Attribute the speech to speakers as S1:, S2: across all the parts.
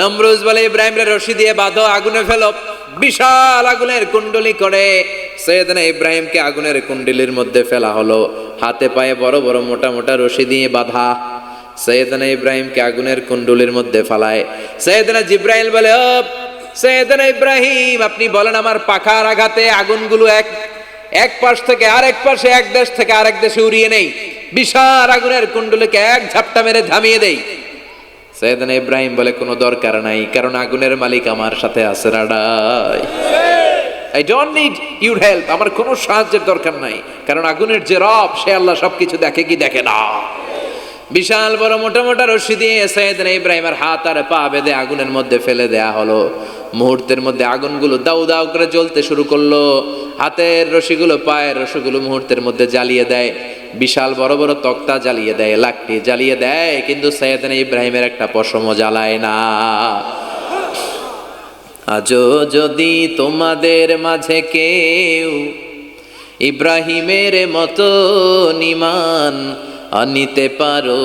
S1: নমরুদ বলে ইব্রাহিমের রশি দিয়ে বাঁধো, আগুনে ফেলো। বিশাল আগুনের কুণ্ডলি করে সৈয়দনা ইব্রাহিমকে আগুনের কুণ্ডলির মধ্যে ফেলা হলো। হাতে পায়ে বড় বড় মোটা মোটা রশি দিয়ে বাঁধা সৈয়দনা ইব্রাহিমকে আগুনের কুণ্ডলির মধ্যে ফালায়। সৈয়দনা জিব্রাইল বলে, ও সৈয়দনা ইব্রাহিম, আপনি বলেন আমার পাখার আঘাতে আগুনগুলো এক পাশ থেকে আরেক পাশে, এক দেশ থেকে আরেক দেশে উড়িয়ে নেই, বিশাল আগুনের কুণ্ডলিকে এক ঝাপটা মেরে থামিয়ে দেই। সৈয়দনা ইব্রাহিম বলে, কোনো দরকার নাই, কারণ আগুনের মালিক আমার সাথে আছে। রাডাই, I don't need your help, আমার কোনো সাহায্যের দরকার নাই, কারণ আগুনের যে রব সে আল্লাহ সবকিছু দেখে কি দেখে না। বিশাল বড় মোটা মোটা রশি দিয়ে সৈয়দনা ইব্রাহিমের হাত আর পা বেঁধে আগুনের মধ্যে ফেলে দেয়া হলো। মুহূর্তের মধ্যে আগুনগুলো দাউ দাউ করে জ্বলতে শুরু করলো। হাতের রশিগুলো পায়ের রশিগুলো মুহূর্তের মধ্যে জ্বালিয়ে দেয়। বিশাল বড় বড় তক্তা জ্বালিয়ে দেয়, লাকড়ি জ্বালিয়ে দেয়, কিন্তু সৈয়দনা ইব্রাহিমের একটা পশমও জ্বালায় না। আজও যদি তোমাদের মাঝে কেউ ইব্রাহিমের মতো ঈমান আনিতে পারো,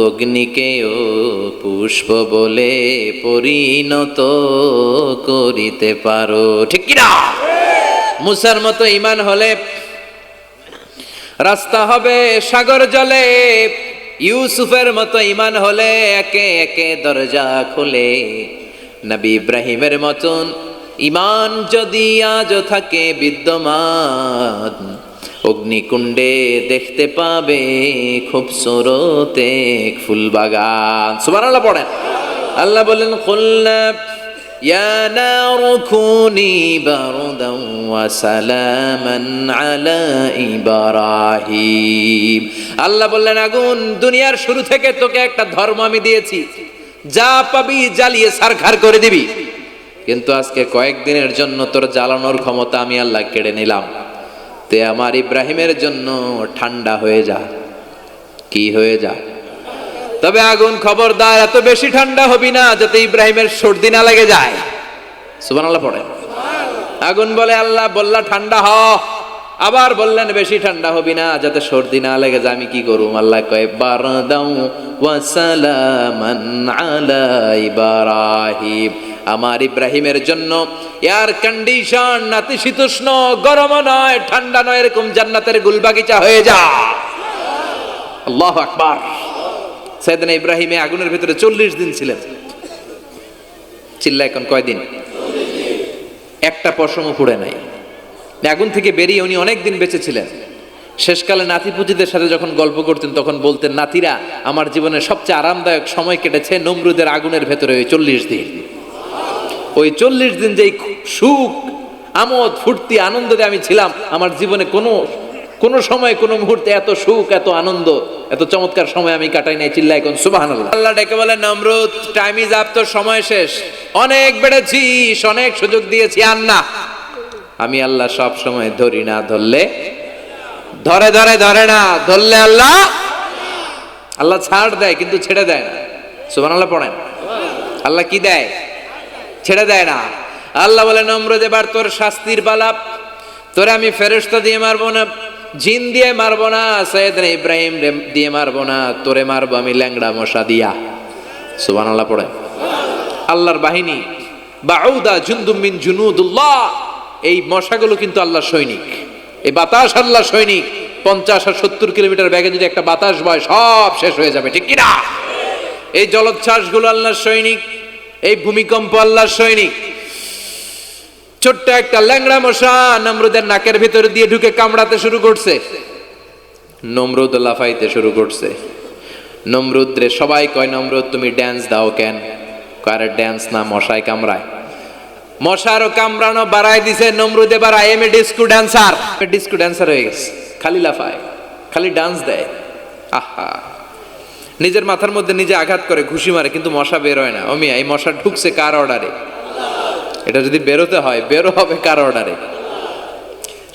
S1: অগ্নিকেও পুষ্প বলে পরিণত করিতে পারো, ঠিক কিনা? মুসার মতো ঈমান হলে রাস্তা হবে সাগর জলে, ইউসুফের মতো ঈমান হলে একে একে দরজা খুলে। নবী ইব্রাহিমের মতন ঈমান যদি আজও থাকে বিদ্যমান, অগ্নিকুণ্ডে দেখতে পাবে খুবসুরত এক ফুলবাগান। সুবহানাল্লাহ পড়েন। আল্লাহ বলেন, কুলনা ইয়া নারু কুনি বারদান ওয়া সালামান আলা ইব্রাহিম। আল্লাহ বললেন, আগুন, দুনিয়ার শুরু থেকে তোকে একটা ধর্ম আমি দিয়েছি, যা পাবি জ্বালিয়ে ছারখার করে দিবি, কিন্তু আজকে কয়েকদিনের জন্য তোর জ্বালানোর ক্ষমতা আমি আল্লাহ কেড়ে নিলাম। তে আমার ইব্রাহিমের জন্য ঠান্ডা হয়ে যা। কি হয়ে যা? তবে আগুন খবরদার এত বেশি ঠান্ডা হবি না যাতে ইব্রাহিমের সর্দি না লেগে যায়। সুবহানাল্লাহ পড়ে। আগুন বলে, আল্লাহ বললা ঠান্ডা হ, আবার বললেন বেশি ঠান্ডা হবি না যাতে সর্দি না লেগে যায়। আমি কি করুম? আল্লাহ কয়, বারদাউ ওয়া সালামান আলা ইব্রাহিম। আমার ইব্রাহিমের জন্য এয়ার কন্ডিশন, নাতিশীতোষ্ণ, গরম নয়, ঠান্ডা নয়, এরকম জান্নাতের গুলবাগিচা হয়ে যা। আল্লাহু আকবার। সাইয়েদনা ইব্রাহিম আগুনের ভিতরে 40 দিন ছিলেন। চিল্লা এখন কয়দিন? 40 দিন। একটা পশমও পুড়ে নাই। আগুন থেকে বেরিয়ে উনি অনেক দিন বেঁচে ছিলেন। শেষকালে নাতিপুতিদের সাথে যখন গল্প করতেন তখন বলতেন, নাতিরা, আমার জীবনের সবচেয়ে আরামদায়ক সময় কেটেছে নমরুদের আগুনের ভেতরে ওই 40 দিন। ওই 40 দিন যেই সুখ, আমোদ, ফুর্তি, আনন্দে আমি ছিলাম, আমার জীবনে কোনো সময়, কোনো মুহূর্তে এত সুখ, এত আনন্দ, এত চমৎকার সময় আমি কাটাই নাই। চিল্লা এখন সুবহানাল্লাহ। আল্লাহ ডেকে বলে, নমরুদ, টাইম ইজ আপ, তোর সময় শেষ, অনেক বেড়েছিস, অনেক সুযোগ দিয়েছি, আর না। আমি আল্লাহ সব সময় ধরি না, ধরলে ধরে না, ধরলে আল্লাহ ছাড় দেয়, কিন্তু ছেড়ে দেয় না। সুবহানাল্লাহ পড়েন। আল্লাহ কি দেয়? ছেড়ে দেয় না। আল্লাহ বলে, নমরুদ, এবার তোর শাস্তির পালা। তোরে আমি ফেরেশতা দিয়ে মারবো না, জিন দিয়ে মারবো না, সাইয়েদনা ইব্রাহিম দিয়ে মারবো না, তোরে মারবো আমি ল্যাংড়া মশা দিয়া। সুবহানাল্লাহ পড়েন। আল্লাহর বাহিনী, বাউদা জুনদুম মিন জুনুদুল্লাহ, এই মশাগুলো কিন্তু আল্লাহর সৈনিক। এই বাতাস আল্লাহর সৈনিক। 50 আর 70 কিলোমিটার বেগে যদি একটা বাতাস বয়, সব শেষ হয়ে যাবে, ঠিক কিনা? এই জলোচ্ছ্বাসগুলো আল্লাহর সৈনিক। এই ভূমিকম্প আল্লাহর সৈনিক। ছোট্ট একটা ল্যাংড়া মশা নমরুদের নাকের ভিতরে দিয়ে ঢুকে কামড়াতে শুরু করছে। নমরুদ লাফাইতে শুরু করছে। নমরুদ রে সবাই কয়, নমরুদ তুমি ড্যান্স দাও কেন? কারে ড্যান্স না, মশায় কামড়ায়। মশারও কামড়ানো বাড়াই দিছে। নমরুদ এবার I M A disco dancer হয়ে গেছে। খালি লাফায়, খালি ডান্স দেয়। আহা, নিজের মাথার মধ্যে নিজে আঘাত করে, ঘুষি মারে, কিন্তু মশা বের হয় না। অমিয়া, এই মশা ঢুকছে কার অর্ডারে? এটা যদি বেরোতে হয়, বেরো হবে কার অর্ডারে?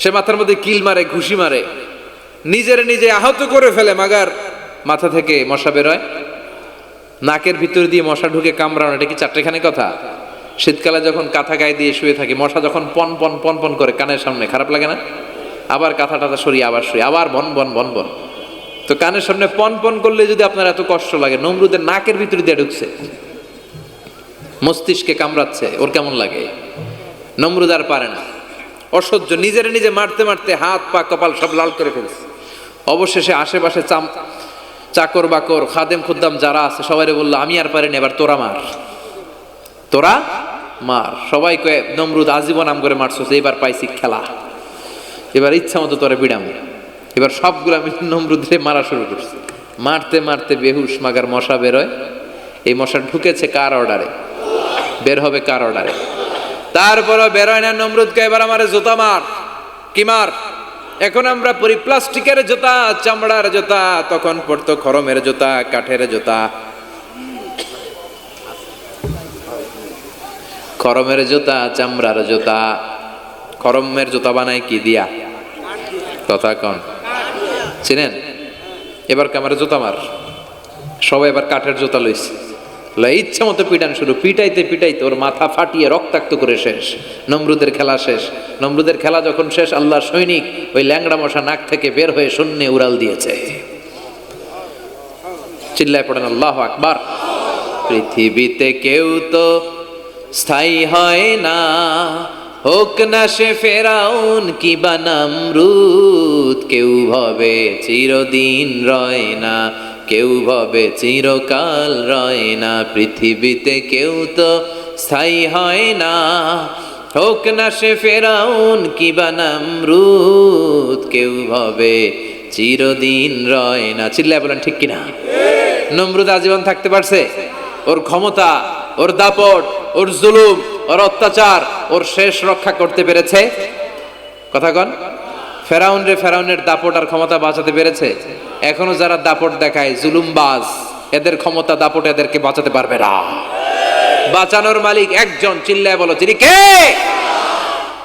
S1: সে মাথার মধ্যে কিল মারে, ঘুষি মারে, নিজে আহত করে ফেলে, মাগার মাথা থেকে মশা বের হয়। নাকের ভিতর দিয়ে মশা ঢুকে কামড়ানো, এটা কি চারটেখানি কথা? শীতকালে যখন কাঁথা গায়ে দিয়ে শুয়ে থাকি, মশা যখন পন পন পন পন করে কানের সামনে, খারাপ লাগে না? আবার কাঁথাটা সরিয়ে আবার শুয়ে, আবার বন বন বন বন। তো কানের সামনে পন পন করলে যদি আপনার এত কষ্ট লাগে, নমরুদের নাকের ভিতর দিয়ে ঢুকছে। মস্তিষ্কে কামড়াচ্ছে, ওর কেমন লাগে? নমরুদ আর পারে না, অসহ্য, নিজের নিজে মারতে মারতে হাত পা কপাল সব লাল করে ফেলছে। অবশেষে আশেপাশে চাকর বাকর খাদেম খুদ্দাম যারা আছে সবাই বললো, আমি আর পারিনি, এবার তোরা মার, তোরা মার। সবাই কয়ে, নমরুদ আজীবন আম করে মারছো, এবার পাইছি খেলা, এবার ইচ্ছা মতো তোরা বিড়াম। এবার সবগুলো আমি নমরুদে মারা শুরু করছি। মারতে মারতে বেহুশ মাগার মশা বেরোয়। এই মশা ঢুকেছে কার অর্ডারে? বের হবে কার অর্ডারে? তারপরও বেরোয় না। নমরুদকে এবার আমারে জুতা মার। কি মার? এখন আমরা পরি প্লাস্টিকের জুতা, চামড়ার জুতা, তখন পড়তো খরমের জুতা, কাঠের জুতা। খরমের জুতা, চামড়ার জুতা। খরমের জুতা বানায় কি দিয়া? কথা কন, চিনেন? এবার ক্যামেরা জুতা মার। সবাই এবার কাঠের জুতা লইছে, ইচ্ছা মতো পিটান শুরু। পিটাইতে পিটাইতে ওর মাথা ফাটিয়ে রক্তাক্ত করে শেষ। নমরুদের খেলা শেষ। নমরুদের খেলা যখন শেষ, আল্লাহর সৈনিক ওই ল্যাংড়া মশা নাক থেকে বের হয়ে শূন্যে উড়াল দিয়েছে। চিল্লায় পড়েন আল্লাহু আকবার। পৃথিবীতে কেউ তো স্থায়ী হয় না, হোক না সে ফেরাউন কিবা নমরুদ। কেউ ভাবে চিরদিন রয় না, কেউ ভাবে চিরকাল রয় না। পৃথিবীতে কেউ তো স্থায়ী হয় না, হোক না সে ফেরাউন কিবা নমরুদ। কেউ ভাবে চিরদিন রয় না। চিল্লায় বলেন ঠিক কিনা? নমরুদ আজীবন থাকতে পারছে? ওর ক্ষমতা, ওর দাপট, ওর জুলুম, ওর অত্যাচার, ওর শেষ রক্ষা করতে পেরেছে? কথা কন। ফেরাউনের দাপট আর ক্ষমতা বাঁচাতে পেরেছে? এখনো যারা দাপট দেখায়, জুলুমবাজ, এদের ক্ষমতা দাপট এদেরকে বাঁচাতে পারবে না। বাঁচানোর মালিক একজন। চিল্লায় বলো, তিনি কে?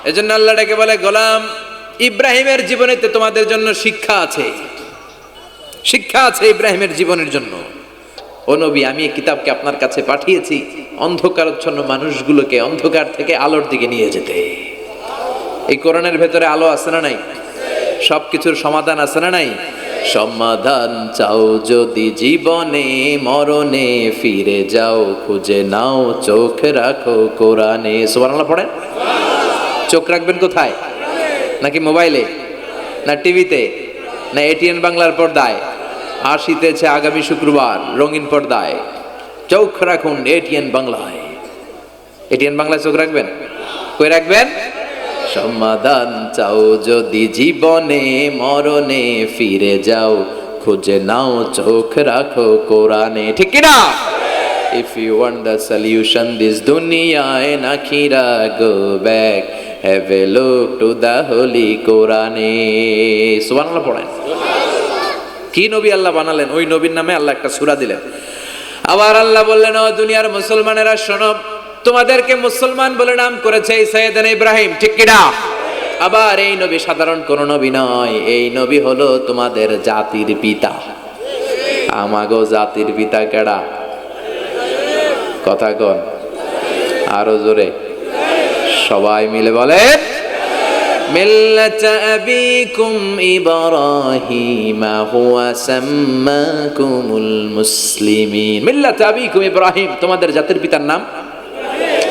S1: এজন্য আল্লাহ ডেকে বলে, গোলাম ইব্রাহিমের জীবনেতে তোমাদের জন্য শিক্ষা আছে, শিক্ষা আছে ইব্রাহিমের জীবনের জন্য। ও নবী, আমি এই কিতাবকে আপনার কাছে পাঠিয়েছি অন্ধকারাচ্ছন্ন মানুষগুলোকে অন্ধকার থেকে আলোর দিকে নিয়ে যেতে। এই কোরআনের ভেতরে আলো আছে না নাই? সবকিছুর সমাধান আছে না নাই? সমাধান চাও যদি জীবনে, মরণে ফিরে যাও, খুঁজে নাও, চোখ রাখো কোরআনে। সুবহানাল্লাহ পড়েন। চোখ রাখবেন কোথায়? নাকি মোবাইলে, না টিভিতে, না এটিএন বাংলার পর্দায়? আসিতেছে আগামী শুক্রবার রঙিন পর্দায়, চোখ রাখুন এটিএন বাংলায়। এটিএন বাংলায় চোখ রাখবেন? কই রাখবেন? সমাধান চাও যদি জীবনে, মরণে ফিরে যাও, খুঁজে নাও, চোখ রাখো কোরআনে। ঠিক কিনা? If you want the solution this dunya and akhirah, go back, have a look to the holy Quran. সুবহানাল্লাহ পড়েন। কি নবী আল্লাহ বানালেন, ওই নবীর নামে আল্লাহ একটা সূরা দিলেন। আবার আল্লাহ বললেন, ও দুনিয়ার মুসলমানেরা শোনো, তোমাদেরকে মুসলমান বলে নাম করেছে সাইয়েদনা ইব্রাহিম। ঠিক কিনা? আবার এই নবী সাধারণ কোন নবী নয়, এই নবী হলো তোমাদের জাতির পিতা। আমাগো জাতির পিতা কেডা? কথা কন আরো জোরে, সবাই মিলে বলেন, মিল্লাতা আবিকুম ইব্রাহিম হুয়া সাম্মাকুমুল মুসলিমিন। মিল্লাতা আবিকুম ইব্রাহিম, তোমাদের জাতির পিতার নাম,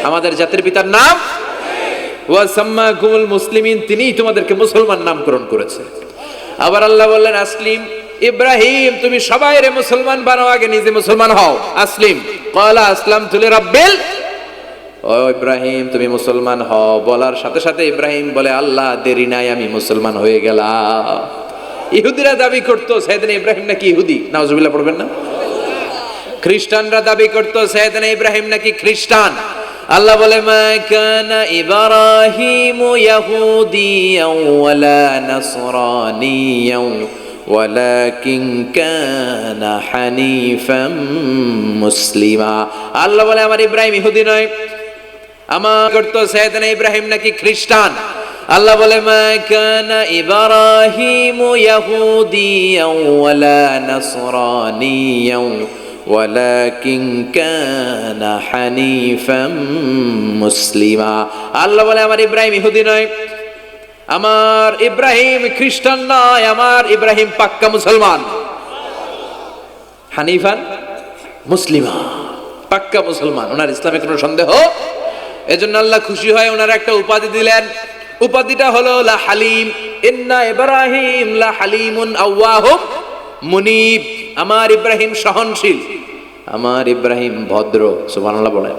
S1: আমাদের জাতির পিতার নাম ওয়া সাম্মাকুমুল মুসলিমিন, তিনিই তোমাদেরকে মুসলমান নামকরণ করেছে। আবার আল্লাহ বললেন, আসলিম ইব্রাহিম, তুমি সবাইরে মুসলমান বানাও, আগে নিজে মুসলমান হও। আসলিম ক্বালা আসলামতু লিরাব্বিল, ও ইব্রাহিম তুমি মুসলমান হও। বলার সাথে সাথে ইব্রাহিম বলে, আল্লাহ দেরি নাই, আমি মুসলমান হয়ে গেলাম। ইহুদিরা দাবি করতো সাইয়েদনা ইব্রাহিম নাকি ইহুদি, নাউজুবিল্লাহ পড়বেন না? খ্রিস্টানরা দাবি করতো সাইয়েদনা ইব্রাহিম নাকি খ্রিস্টান। আল্লাহ বলে, মা কানা ইব্রাহিম ইয়াহুদিয়ান ওয়ালা নাসরানিয়ান ওয়ালাকিন কানা হানিফাম মুসলিমা। আল্লাহ বলে, আমার ইব্রাহিম ইহুদি নয়, আমার করতো সাইয়েদনা ইব্রাহিম নাকি খ্রিস্টান। আল্লাহ বলে, মা কানা ইব্রাহিম ইয়াহুদিয়ান ওয়ালা নাসরানিয়ান ওয়ালাকিন কানা হানিফাম মুসলিমা। আল্লাহ বলে, আমার ইব্রাহিম ইহুদি নয়, আমার ইব্রাহিম খ্রিস্টান নয়, আমার ইব্রাহিম পাক্কা মুসলমান। হানিফান মুসলিমা। পাক্কা মুসলমান, ওনার ইসলামে কোনো সন্দেহ। এজন্য আল্লাহ খুশি হয় ওনার একটা উপাধি দিলেন, উপাধিটা হলো লা হালিম। ইন্না ইব্রাহিম লা হালিমুন আওয়াহুম মুনিব। আমার ইব্রাহিম সহনশীল, আমার ইব্রাহিম ভদ্র। সুবহানাল্লাহ বলেন।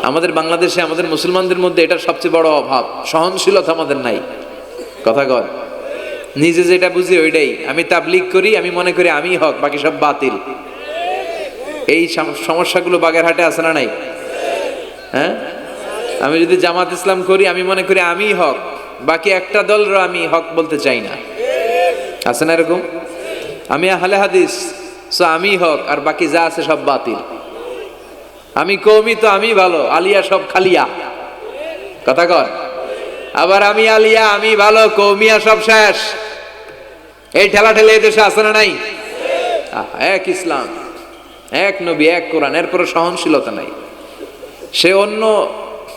S1: আমাদের বাংলাদেশে আমাদের মুসলমানদের মধ্যে এটার সবচেয়ে বড় অভাব, সহনশীলতা আমাদের নাই। কথা কর, নিজে যেটা বুঝি ওইটাই। আমি তাবলীগ করি, আমি মনে করি আমি হক, বাকি সব বাতিল। এই সমস্যাগুলো বাগেরহাটে আছে না নাই? হ্যাঁ, আমি যদি জামাত ইসলাম করি, আমি মনে করি আমি হক, বাকি একটা দলর আমি হক বলতে চাই না। আছে না এরকম? আমি আহলে হাদিস, সো আমি হক, আর বাকি যা আছে সব বাতিল। আমি কওমি, তো আমি ভালো, আলিয়া সব খালিয়া। কথা কর। আবার আমি আলিয়া, আমি ভালো, কওমিয়া সব শেষ। এই ঠেলা ঠেলে এই দেশে আছে না নাই? এক ইসলাম, এক নবী, এক কোরআন, এরপরে সহনশীলতা নাই। সে অন্য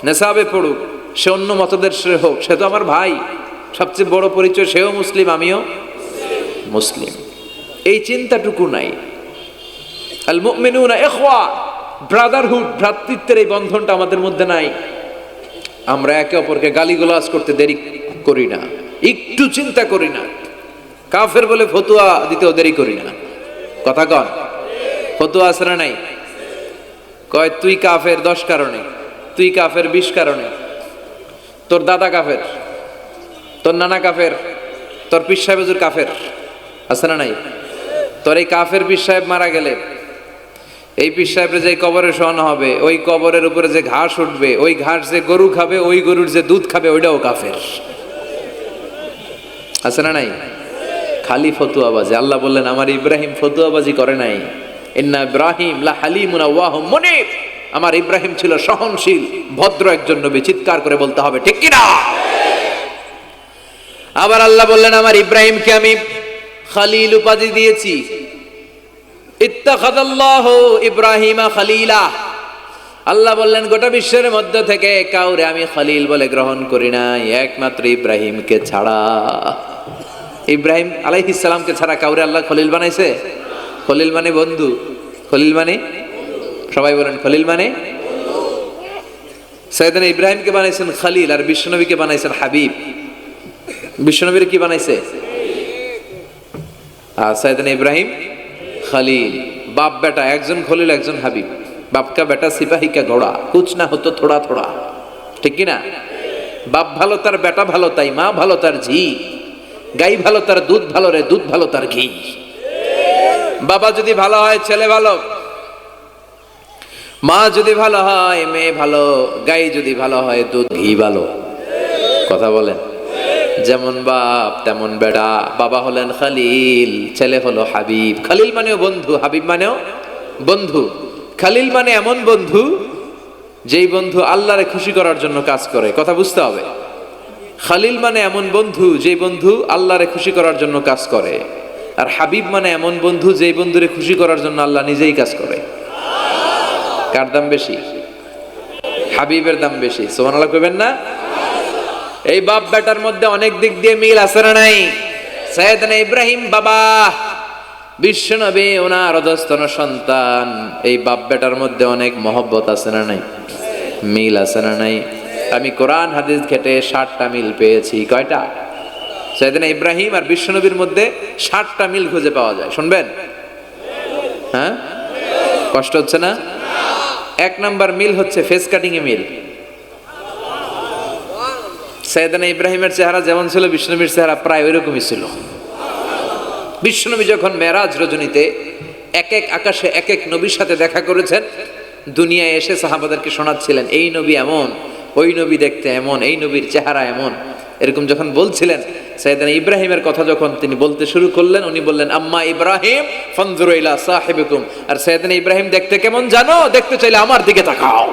S1: নেশাবে পড়ুক, সে অন্য মতদর্শের হোক, সে তো আমার ভাই। সবচেয়ে বড় পরিচয়, সেও মুসলিম, আমিও মুসলিম। এই চিন্তাটুকু নাই। আল মুমিনুনা ইখওয়া, ব্রাদারহুড, ভ্রাতৃত্বের এই বন্ধনটা আমাদের মধ্যে নাই। আমরা একে অপরকে গালিগালাজ করতে দেরি করি না, একটু চিন্তা করি না। কাফের বলে ফতুয়া দিতেও দেরি করি না। কথা কন, ফতুয়া আছে না নাই? কয় তুই কাফের 10 কারণে, তুই কাফের 20 কারণে, তোর দাদা কাফের, তোর নানা কাফের, তোর পীর সাহেব হুজুর কাফের। আছে না নাই? তোর এই কাফের পীর সাহেব মারা গেলে এই পীর সাহেবের যে কবরে শোয়ানো হবে, ওই কবরের উপরে যে ঘাস উঠবে, ওই ঘাস যে গরু খাবে, ওই গরুর যে দুধ খাবে, ওইটাও কাফের। আছে না নাই? খালি ফতুয়াবাজি। আল্লাহ বললেন আমার ইব্রাহিম ফতুয়াবাজি করে নাই। ইন্না ইব্রাহিম লা হালিমুন আওয়াহুম মুনিব। আমার ইব্রাহিম ছিল সহনশীল, ভদ্র একজন নবী। চিৎকার করে বলতে হবে ঠিক কি না? আবার আল্লাহ বললেন আমার ইব্রাহিমকে আমি খলিল উপাধি দিয়েছি। ইত্তাখাযাল্লাহু ইব্রাহিমা খলিলা। আল্লাহ বললেন গোটা বিশ্বের মধ্যে থেকে কাউরে আমি খলিল বলে গ্রহণ করি নাই, একমাত্র ইব্রাহিমকে ছাড়া। ইব্রাহিম আলাইহিস সালামকে ছাড়া কাউরে আল্লাহ খলিল বানাইছে? খলিল মানে বন্ধু। খলিল মানে, সবাই বলেন খলিল মানে। সাইয়েদনা ইব্রাহিমকে বানাইছেন খলিল, আর বিশ্বনবীকে বানাইছেন হাবিব। বিশ্বনবীর কি বানাইছে? আর সাইয়েদনা ইব্রাহিম খলিল। বাপ বেটা, একজন খলিল একজন হাবিব। বাপ কা বেটা সিপাহী কা ঘোড়া, কুছ না হতো থোড়া থোড়া। ঠিক কি না? বাপ ভালো তার বেটা ভালো, তাই মা ভালো তার ঝি। গাই ভালো তার দুধ ভালো রে, দুধ ভালো তার ঘি। বাবা যদি ভালো হয় ছেলে ভালো, মা যদি ভালো হয় মেয়ে ভালো, গাই যদি ভালো হয় দুধ ঘি ভালো। কথা বলেন। যেমন বাপ তেমন বেটা। বাবা হলেন খলিল, ছেলে হলো হাবিব। খলিল মানেও বন্ধু, হাবিব মানেও বন্ধু। খলিল মানে এমন বন্ধু যেই বন্ধু আল্লাহরে খুশি করার জন্য কাজ করে। কথা বুঝতে হবে। খলিল মানে এমন বন্ধু যেই বন্ধু আল্লাহরে খুশি করার জন্য কাজ করে। আর হাবিব মানে এমন বন্ধু যেই বন্ধুরে খুশি করার জন্য আল্লাহ নিজেই কাজ করে। কার দাম বেশি? হাবিবের দাম বেশি। সুবহানাল্লাহ কইবেন না? এই বাপ বেটার মধ্যে অনেক দিক দিয়ে মিল আছে না নাই? সাইয়েদনা ইব্রাহিম বাবা, বিশ্বনবী ওনার অধস্তন সন্তান। এই বাপ বেটার মধ্যে অনেক মহব্বত আছে না নাই? মিল আছে না নাই? আমি কোরআন হাদিস ঘেটে 60টা মিল পেয়েছি। কয়টা? সাইয়েদনা ইব্রাহিম আর বিশ্বনবীর মধ্যে 60টা মিল খুঁজে পাওয়া যায়। শুনবেন? হ্যাঁ, কষ্ট হচ্ছে না? 1 নাম্বার মিল হচ্ছে ফেস কাটিং এ মিল। সাইয়েদনা ইব্রাহিমের চেহারা যেমন ছিল, বিশ্বনবীর চেহারা প্রায় ওইরকমই ছিল। বিশ্বনবী যখন মেরাজ রজনীতে এক এক আকাশে এক এক নবীর সাথে দেখা করেছেন, দুনিয়ায় এসে সাহাবাদেরকে শোনাচ্ছিলেন এই নবী এমন, ওই নবী দেখতে এমন, এই নবীর চেহারা এমন। এরকম যখন বলছিলেন, সাইয়েদনা ইব্রাহিমের কথা যখন তিনি বলতে শুরু করলেন, উনি বললেন আম্মা ইব্রাহিম ফানজুরু ইলা সাহিবিকুম। আর সাইয়েদনা ইব্রাহিম দেখতে কেমন জানো? দেখতে চাইলে আমার দিকে তাকাও।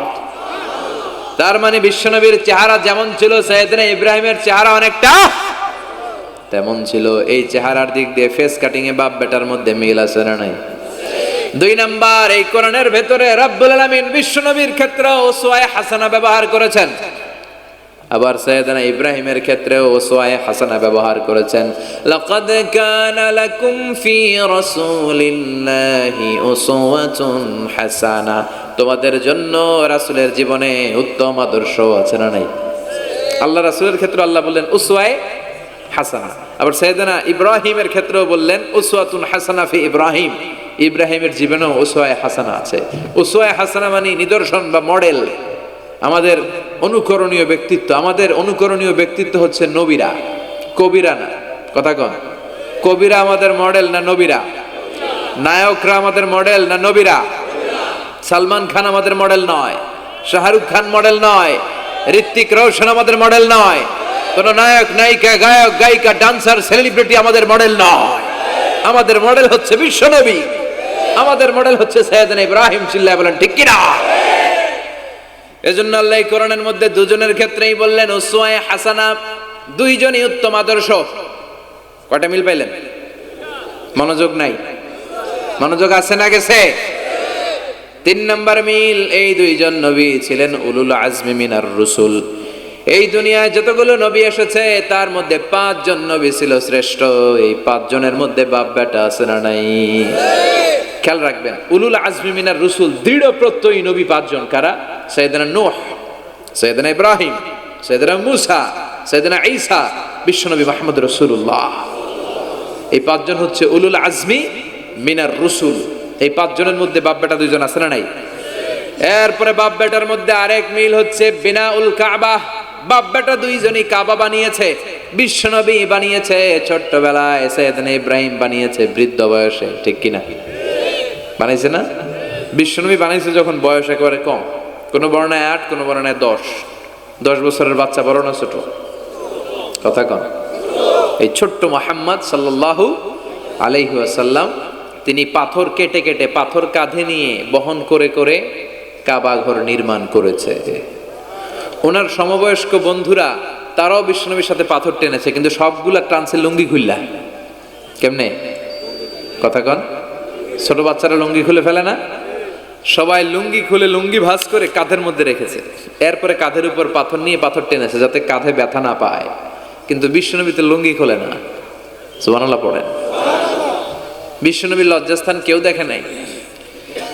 S1: তার মানে বিশ্বনবীর চেহারা যেমন ছিল, সাইয়েদনা ইব্রাহিমের চেহারা অনেকটা তেমন ছিল। এই চেহারার দিক দিয়ে ফেস কাটিং এ বাপ বেটার মধ্যে মিল আছে না নাই? 2 নাম্বার, এই কোরআনের ভেতরে রব্বুল আলামিন বিশ্বনবীর ক্ষেত্রে উসওয়ায়ে হাসানা ব্যবহার করেছেন। আবার সাইয়েদনা ইব্রাহিমের ক্ষেত্রেও উসওয়ায়ে হাসানা ব্যবহার করেছেন। লাকাদ কানা লাকুম ফি রাসূলিল্লাহি উসওয়াতুন হাসানা, তোমাদের জন্য রাসূলের জীবনে উত্তম আদর্শ আছে না নাই? আল্লাহ রাসূলের ক্ষেত্রে আল্লাহ বললেন উসওয়ায়ে হাসানা, আবার সাইয়েদনা ইব্রাহিমের ক্ষেত্রেও বললেন উসওয়াতুন হাসানা ফি ইব্রাহিম, ইব্রাহিমের জীবনেও উসওয়ায়ে হাসানা আছে। উসওয়ায়ে হাসানা মানে নিদর্শন বা মডেল, আমাদের অনুকরণীয় ব্যক্তিত্ব। আমাদের অনুকরণীয় ব্যক্তিত্ব হচ্ছে নবীরা, কবিরা না। কথা কন, কবিরা আমাদের মডেল না নবীরা? নায়করা আমাদের মডেল না নবীরা? সালমান খান আমাদের মডেল নয়, শাহরুখ খান মডেল নয়, ঋত্বিক রোশন আমাদের মডেল নয়, কোন নায়ক নায়িকা গায়ক গায়িকা ডান্সার সেলিব্রিটি আমাদের মডেল নয়। আমাদের মডেল হচ্ছে বিশ্বনবী, আমাদের মডেল হচ্ছে সাইয়েদনা ইব্রাহিম। চিল্লায় বলেন ঠিক কিনা? এজন্য আল্লাহ কোরআনের মধ্যে দুজনের ক্ষেত্রেই বললেন উসওয়ায়ে হাসানা, দুইজনই উত্তম আদর্শ। কয়টা মিল পাইলেন? মনোযোগ নাই? মনোযোগ আছে না গেছে? 3 নম্বর মিল, এই দুইজন নবী ছিলেন উলুল আজমি মিনার রুসুল। এই দুনিয়ায় যতগুলো নবী এসেছে তার মধ্যে 5 জন নবী ছিল শ্রেষ্ঠ। এই 5 জনের মধ্যে বাপ বেটা আছে না নাই? খেয়াল রাখবেন, উলুল আজমি মিনার রুসুল, দৃঢ় প্রত্যয়ী নবী 5 জন। কারা? সাইয়েদনা নূহ, সাইয়েদনা ইব্রাহিম, সাইয়েদনা মূসা, সাইয়েদনা ঈসা, বিশ্বনবী মুহাম্মদ রাসূলুল্লাহ। এই 5 জন হচ্ছে উলুল আজমি মিনার রুসুল। এই 5 জনের মধ্যে বাপ বেটা 2 জন আছে না নাই? এরপরে বাপ বেটার মধ্যে আরেক মিল হচ্ছে বিনাউল কাবা। বাপ বেটা 2 জনই কাবা বানিয়েছে, বিশ্বনবী বানিয়েছে ছোট্টবেলায়, সাইয়েদনা ইব্রাহিম বানিয়েছে বৃদ্ধ বয়সে। ঠিক কিনা? বানাইছে না? বিশ্বনবী বানাইছে যখন বয়স একেবারে কম, কোন বর্ণায় 8, কোন বর্ণায় 10 বছরের বাচ্চা, বড় না ছোট? কথা কন। এই ছোট্ট মুহাম্মদ সাল্লাল্লাহু আলাইহি ওয়াসাল্লাম, তিনি পাথর কেটে কেটে, পাথর কাঁধে নিয়ে বহন করে করে কাবা ঘর নির্মাণ করেছে। ওনার সমবয়স্ক বন্ধুরা তারাও বিশ্বনবীর সাথে পাথর টেনেছে, কিন্তু সবগুলা টানছে লুঙ্গি খুললা। কেমনে? কথা কন। ছোট বাচ্চারা লুঙ্গি খুলে ফেলে না? সবাই লুঙ্গি খুলে লুঙ্গি ভাঁজ করে কাঁধের মধ্যে রেখেছে, এরপরে কাঁধের উপর পাথর নিয়ে পাথর টেনেছে যাতে কাঁধে ব্যথা না পায়। কিন্তু বিশ্বনবী তো লুঙ্গি খোলে না। সুবহানাল্লাহ পড়েন। বিশ্বনবীর লজ্জাস্থান কেউ দেখে নাই।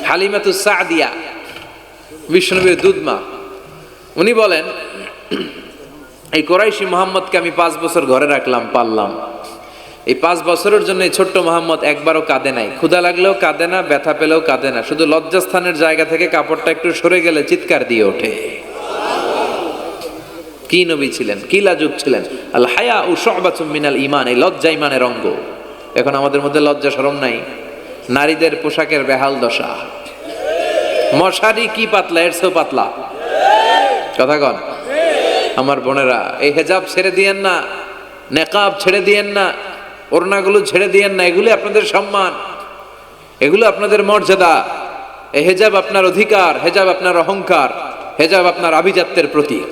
S1: হালিমাতুস সাদিয়া, বিশ্বনবীর দুধমা, উনি বলেন এই কুরাইশি মুহাম্মদকে আমি 5 বছর ঘরে রাখলাম, পাললাম। এই 5 বছরের জন্য এই ছোট্ট মুহাম্মদ একবারও কাঁদে নাই, ক্ষুধা লাগলেও কাঁদে না, ব্যথা পেলেও কাঁদে না, শুধু লজ্জাস্থানের জায়গা থেকে কাপড়টা একটু সরে গেলে চিৎকার দিয়ে ওঠে। কি নবী ছিলেন, কি লাজুক ছিলেন। আল হায়া ও শুবাতুম মিনাল ঈমান, এই লজ্জা ঈমানের অঙ্গ। এখন আমাদের মধ্যে লজ্জা শরম নাই। নারীদের পোশাকের বেহাল দশা, মশারি কি পাতলা, এর চেয়েও পাতলা। কথা কন। আমার বোনেরা, এই হেজাব ছেড়ে দিয়েন না, নেকাব ছেড়ে দিয়েন না, ওড়নাগুলো ছেড়ে দিয়েন না। এগুলো আপনাদের সম্মান, এগুলো আপনাদের মর্যাদা। এই হেজাব আপনার অধিকার, হেজাব আপনার অহংকার, হেজাব আপনার আভিজাত্যের প্রতীক,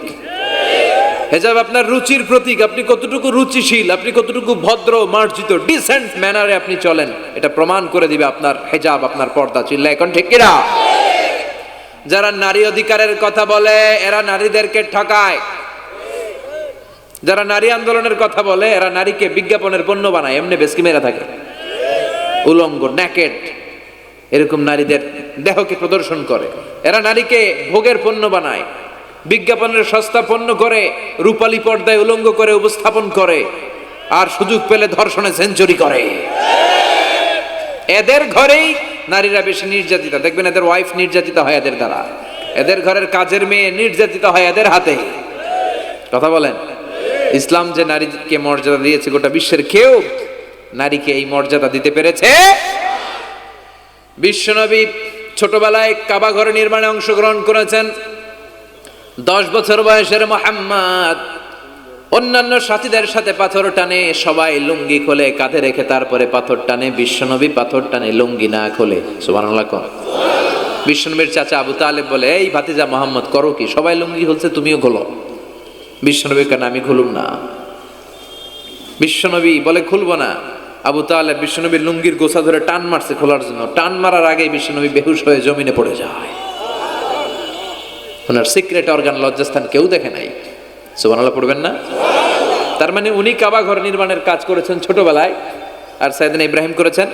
S1: হেজাব আপনার রুচির প্রতীক। আপনি কতটুকু রুচিশীল, আপনি কতটুকু ভদ্র মার্জিত ডিসেন্ট ম্যানারে আপনি চলেন, এটা প্রমাণ করে দিবে আপনার হেজাব, আপনার পর্দা। চিল্লা এখন ঠিক কিনা? যারা নারী অধিকারের কথা বলে এরা নারীদেরকে ঠকায়। যারা নারী আন্দোলনের কথা বলে এরা নারীকে বিজ্ঞাপনের পণ্য বানায়, এমনি বেশকি মেরা থাকে, উলঙ্গ নেকেড এরকম নারীদের দেহকে প্রদর্শন করে। এরা নারীকে ভোগের পণ্য বানায়, বিজ্ঞাপনের সস্তা পণ্য করে, রূপালী পর্দায় উলঙ্গ করে উপস্থাপন করে, আর সুযোগ পেলে ধর্ষণে সেঞ্চুরি করে। এদের ঘরেই নারীরা বেশি নির্যাতিত। দেখবেন এদের ওয়াইফ নির্যাতিত হয় এদের দ্বারা, এদের ঘরের কাজের মেয়ে নির্যাতিত হয় এদের হাতে। কথা বলেন। ইসলাম যে নারীকে মর্যাদা দিয়েছে, গোটা বিশ্বের কেউ নারীকে এই মর্যাদা দিতে পেরেছে? বিশ্বনবী ছোটবেলায় কাবা ঘর নির্মাণে অংশগ্রহণ করেছেন। 10 বছর বয়সের মুহাম্মদ অন্যান্য সাথীদের সাথে পাথর টানে, সবাই লুঙ্গি খোলে কাঁধে রেখে, তারপরে পাথর টানে। বিশ্বনবী পাথর টানে লুঙ্গি না খোলে। সুবহানাল্লাহ। বিশ্বনবীর চাচা আবু তালেব বলে, এই ভাতিজা মুহাম্মদ করো কি, সবাই লুঙ্গি খুলছে তুমিও খোলো। বিশ্বনবী কেন, আমি খুলুম না। বিশ্বনবী বলে খুলবো না। আবু তালেব বিশ্বনবীর লুঙ্গির গোছা ধরে টান মারছে খোলার জন্য, টান মারার আগে বিশ্বনবী বেহুশ হয়ে জমিনে পড়ে যায়। ওনার সিক্রেট অর্গান লজ্জাস্থান কেউ দেখে নাই। সুবহানাল্লাহ পড়বেন না? তার মানে উনি কাবা ঘর নির্মাণের কাজ করেছেন ছোটবেলায়, আর সাইয়েদনা ইব্রাহিম করেছেন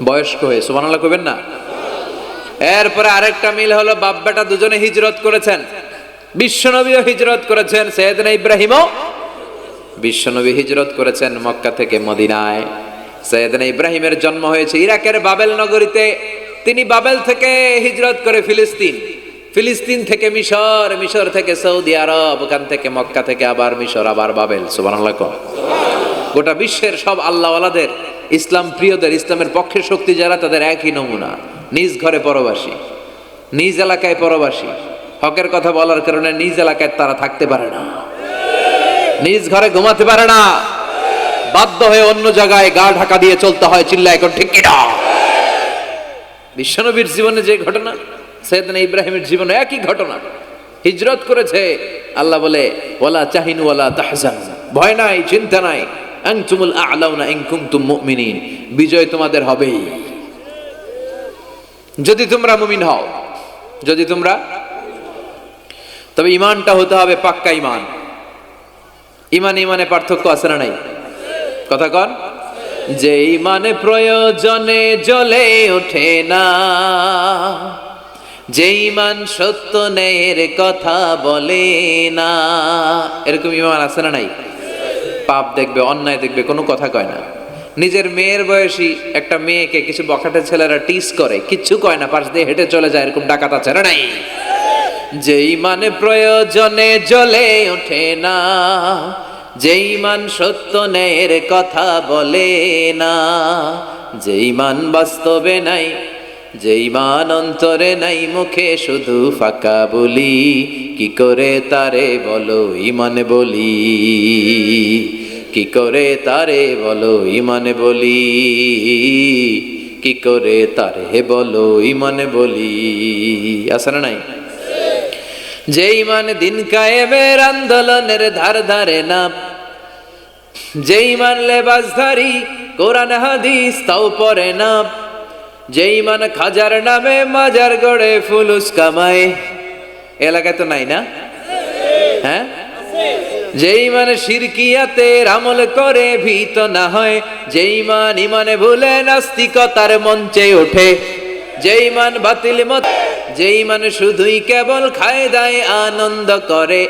S1: বয়স্ক হয়ে। সুবহানাল্লাহ কইবেন না? এরপরে আরেকটা মিল হলো বাপ বেটা দুজনে হিজরত করেছেন, বিশ্বনবীও হিজরত করেছেন, সাইয়েদনা ইব্রাহিমও বিশ্বনবী হিজরত করেছেন মক্কা থেকে মদিনায়। সাইয়েদনা ইব্রাহিমের জন্ম হয়েছে ইরাকের বাবেল নগরীতে। তিনি বাবেল থেকে হিজরত করে ফিলিস্তিন, ফিলিস্তিন থেকে মিশর, মিশর থেকে সৌদি আরব, ওখান থেকে মক্কা থেকে আবার মিশর, আবার বাবেল। সুবহানাল্লাহ। গোটা বিশ্বের সব আল্লাহওয়ালাদের, ইসলাম প্রিয়দের, ইসলামের পক্ষের শক্তি যারা, তাদের একই নমুনা, নিজ ঘরে পরবাসী, নিজ এলাকায় পরবাসী। হকের কথা বলার কারণে নিজ এলাকায় তারা থাকতে পারে না, নিজ ঘরে ঘুমাতে পারে না, বাধ্য হয়ে অন্য জায়গায় গা ঢাকা দিয়ে চলতে হয়। চিল্লা এখন ঠিক কিনা? বিশ্বনবীর জীবনে যে ঘটনা, সাইয়েদনা ইব্রাহিমের জীবনে একই ঘটনা। হিজরত করেছে, আল্লাহ বলে ওয়ালা তাহিনু ওয়ালা তাহজানু, ভয় নাই, চিন্তা নাই, আনতুমুল আ'লাউনা ইন কুনতুম মুমিনিন, বিজয় তোমাদের হবেই যদি তোমরা মুমিন হও, যদি তোমরা। তবে ঈমানটা হতে হবে পাক্কা ঈমান। ঈমান ঈমানে পার্থক্য আছে না নাই? কথা কন। যে ঈমানে প্রয়োজনে জ্বলে ওঠে না, যে ঈমান সত্য ন্যায়ের কথা বলে না, এরকম ঈমান আছে না নাই? পাপ দেখবে, অন্যায় দেখবে, কোনো কথা কয় না। নিজের মেয়ের বয়সী একটা মেয়েকে কিছু বখাটে ছেলেরা টিস করে, কিচ্ছু কয় না, পাশ দিয়ে হেঁটে চলে যায়, এরকম ডাকাত আছে না নাই? যে ঈমানে প্রয়োজনে জ্বলে ওঠে না, যে ঈমান সত্য ন্যায়ের কথা বলে না, যে ঈমান বাস্তবে নাই, যে ঈমান অন্তরে নাই, মুখে শুধু ফাঁকা বলি, কি করে তারে বলো ঈমানে বলি, কি করে তারে বলো ঈমানে বলি, কি করে তারে বলো ঈমানে বলি। আছে না নাই? যে ঈমান দিন কায়েমের আন্দোলনের ধার ধারে না, যে ঈমান লেবাসধারী কোরআন হাদিস তাও পড়ে না, যে ঈমান খাজার নামে মাজার গড়ে ফুলুস কামায়। এলাকায় তো নাই না? হ্যাঁ। যে ঈমান শিরকিয়াতের আমল করে ভীত না হয়, যে ঈমান ঈমানে ভুলে নাস্তিকতার মঞ্চে ওঠে, যে ঈমান বাতিল মত, যে ঈমান শুধুই কেবল খায় দায় আনন্দ করে,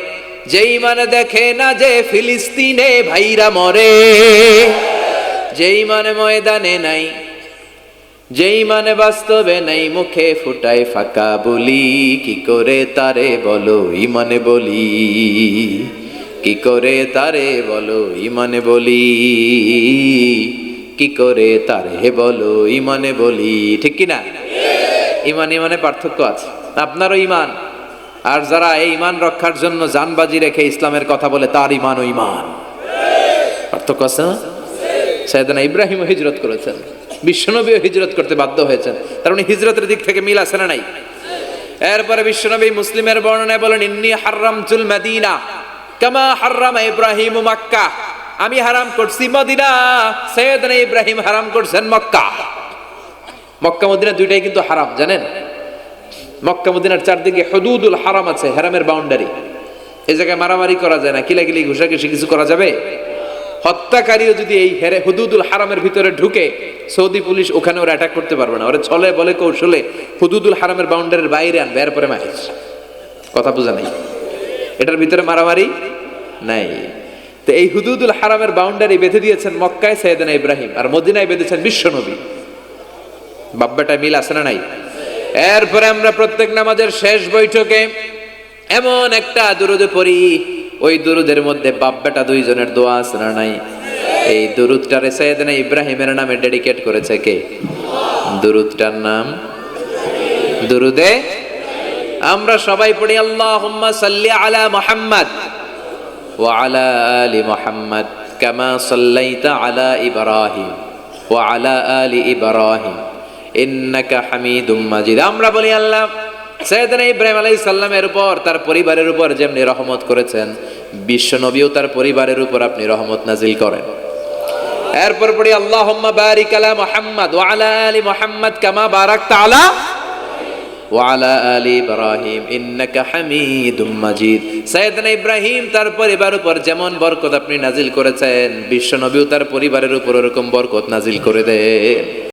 S1: যে ঈমান দেখে না যে ফিলিস্তিনে ভাইরা মরে, যে ঈমান ময়দানে নাই, যে ঈমান বাস্তবে নাই, মুখে ফুটায় ফাঁকা বলি, কি করে তারে বলো ঈমানে বলি, কি করে তারে বলো ঈমানে বলি, কি করে তারে বলো ঈমানে বলি। ঠিক কিনা? ঈমান ঈমানে পার্থক্য আছে। আপনারও ঈমান, আর যারা এই ঈমান রক্ষার জন্য জানবাজি রেখে ইসলামের কথা বলে, তার ঈমানও ঈমান। পার্থক্য আছে না? সাইয়েদনা ইব্রাহিমও হিজরত করেছেন, বিশ্বনবীও হিজরত করতে বাধ্য হয়েছেন, তার মানে হিজরতের দিক থেকে মিল আছে না নাই? এরপরে বিশ্বনবী মুসলিমের বর্ণনায় বলেন, ইন্নী হাররামতুল মাদিনা কামা হাররামা ইব্রাহিম মক্কা, আমি হারাম করছি মদিনা, সাইয়েদনা ইব্রাহিম হারাম করছেন মক্কা। মক্কা মদিনা দুইটাই কিন্তু হারাম, জানেন? মক্কা মদিনার চারদিকে হুদুদুল হারাম আছে, হারামের বাউন্ডারি। এই জায়গায় মারামারি করা যায় না, কিলাকিলি ঘুষাঘুষি কিছু করা যাবে? হত্যাকারীও যদি এই হুদুদুল হারামের ভিতরে ঢুকে, সৌদি পুলিশ ওখানে ওরা অ্যাটাক করতে পারবে না, ওরা ছলে বলে কৌশলে হুদুদুল হারামের বাউন্ডারির বাইরে আনবে, এরপরে মাইর। কথা বোঝা নাই? এটার ভিতরে মারামারি নাই। তো এই হুদুদুল হারামের বাউন্ডারি বেঁধে দিয়েছেন মক্কায় সাইয়েদনা ইব্রাহিম, আর মদিনায় বেঁধেছেন বিশ্বনবী। বাব্বাটা মিল আছে না নাই? এরপরে আমরা প্রত্যেক নামাজের শেষ বৈঠকে এমন একটা দুরুদ পড়ি, ওই দুরুদের মধ্যে বাপ বেটা দুইজনের দোয়া আছে না নাই? এই দুরুদটারে সাইয়েদনা ইব্রাহিমের নামে ডেডিকেট করেছে কে? দুরুদটার নাম দুরুদে আমরা সবাই পড়ি, আল্লাহুম্মা সাল্লি আলা মুহাম্মাদ ওয়া আলা আলি মুহাম্মাদ কামা সাল্লাইতা আলা ইব্রাহিম ওয়া আলা আলি ইব্রাহিম ইন্নাকা হামিদুম মাজিদ। আমরা বলি, আল্লাহ সাইয়েদনা ইব্রাহিম আলাইহিস সালামের উপর, তার পরিবারের উপর যেমনি রহমত করেছেন, বিশ্ব নবীও তার পরিবারের উপর আপনি রহমত নাজিল করেন। এরপর পড়ি, আল্লাহুম্মা বারিক আলা মুহাম্মাদ ওয়া আলা আলি মুহাম্মাদ কামা বারাকতা আলা ওয়া আলা আলি ইব্রাহিম ইন্নাকা হামিদুম মাজিদ। সাইয়েদনা ইব্রাহিম তার পরিবারের উপর যেমন বরকত আপনি নাজিল করেছেন, বিশ্ব নবীও তার পরিবারের উপর এরকম বরকত নাজিল করে দেন।